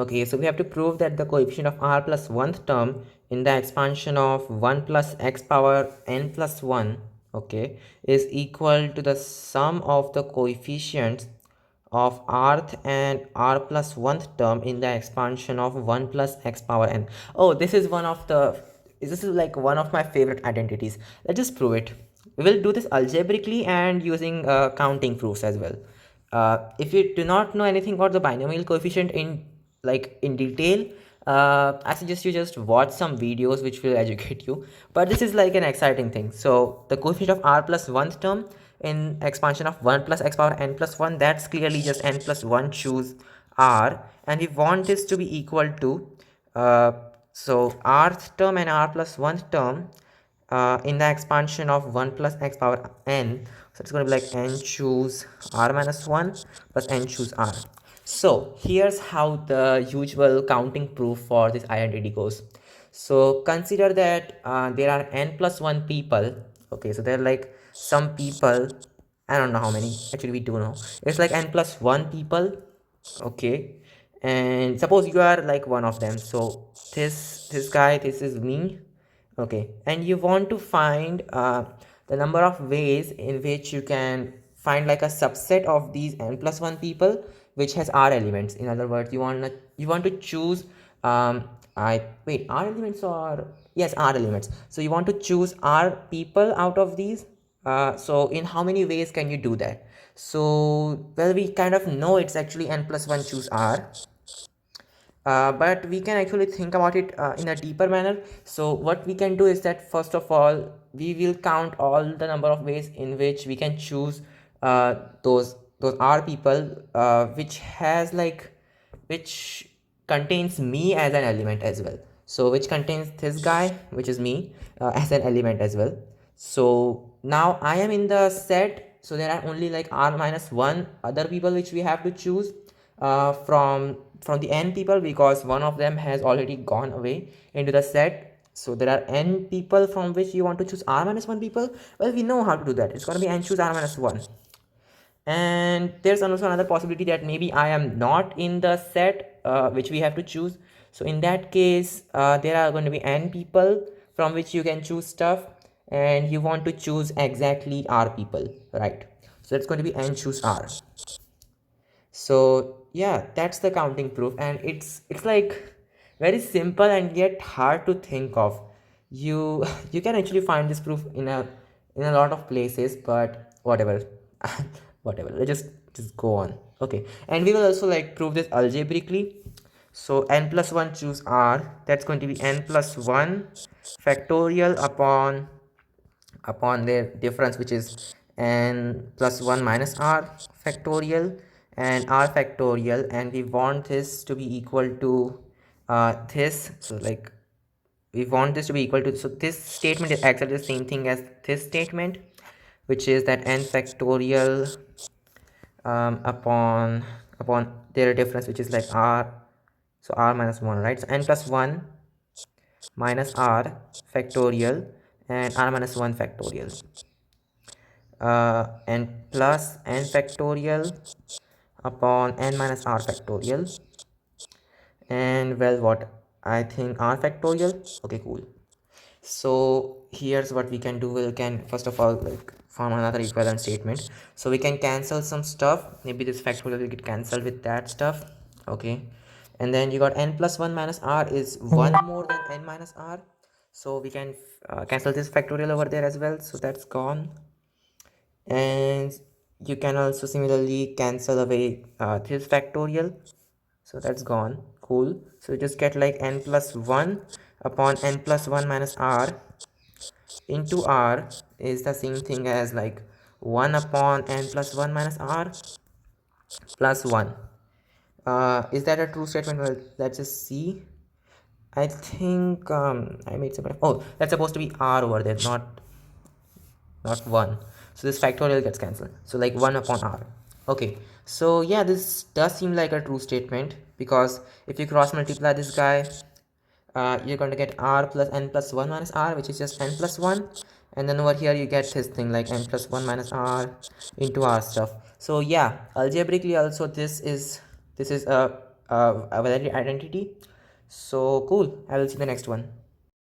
Okay, so we have to prove that the coefficient of r plus 1th term in the expansion of 1 plus x power n plus 1, okay, is equal to the sum of the coefficients of rth and r plus 1th term in the expansion of 1 plus x power n. Oh, this is like one of my favorite identities. Let's just prove it. We will do this algebraically and using counting proofs as well. If you do not know anything about the binomial coefficient in detail, I suggest you just watch some videos which will educate you. But this is like an exciting thing. So the coefficient of r plus 1th term in expansion of 1 plus x power n plus 1, that's clearly just n plus 1 choose r, and we want this to be equal to uh, so rth term and r plus 1th term in the expansion of 1 plus x power n. So it's going to be like n choose r minus 1 plus n choose r. So here's how the usual counting proof for this identity goes. So consider that there are n plus 1 people. Okay, so there are like some people, I don't know how many, actually we do know, it's like n plus 1 people. Okay, and suppose you are like one of them, so this guy, this is me. Okay, and you want to find the number of ways in which you can find like a subset of these n plus 1 people which has r elements. In other words, you want to choose I wait r elements, or yes, r elements. So you want to choose r people out of these. So in how many ways can you do that? So well, we kind of know it's actually n plus 1 choose r, but we can actually think about it in a deeper manner. So what we can do is that first of all, we will count all the number of ways in which we can choose those r people, which contains me as an element as well. So which contains this guy, which is me, as an element as well. So now I am in the set, so there are only like r minus 1 other people which we have to choose from the n people, because one of them has already gone away into the set. So there are n people from which you want to choose r minus 1 people. Well, we know how to do that. It's going to be n choose r minus 1. And there's also another possibility that maybe I am not in the set which we have to choose. So in that case, there are going to be n people from which you can choose stuff, and you want to choose exactly r people, right? So it's going to be n choose r. So yeah, that's the counting proof, and it's like very simple and yet hard to think of. You you can actually find this proof in a lot of places, but whatever. Whatever, let's just go on. Okay, and we will also like prove this algebraically. So n plus 1 choose r, that's going to be n plus 1 factorial upon their difference, which is n plus 1 minus r factorial and r factorial, and we want this to be equal to this. So like we want this to be equal to, so this statement is actually the same thing as this statement, which is that n factorial upon their difference, which is like r, so r minus 1, right? So n plus 1 minus r factorial and r minus 1 factorial, and plus n factorial upon n minus r factorial, and well, what I think r factorial. Okay, cool. So here's what we can do. We can first of all like form another equivalent statement. So we can cancel some stuff. Maybe this factorial will get cancelled with that stuff. Okay, and then you got n plus 1 minus r is 1 more than n minus r. So we can cancel this factorial over there as well. So that's gone. And you can also similarly cancel away this factorial. So that's gone. Cool. So you just get like n plus 1 upon n plus 1 minus r into r is the same thing as like 1 upon n plus 1 minus r plus 1. Is that a true statement? Well, let's just see. I think I made some. Oh, that's supposed to be r over there, not 1. So this factorial gets cancelled. So like 1 upon r. Okay, so yeah, this does seem like a true statement, because if you cross multiply this guy, you're going to get r plus n plus 1 minus r, which is just n plus 1. And then over here you get this thing like n plus 1 minus r into r stuff. So yeah, algebraically also this is a a valid identity. So cool, I will see the next one.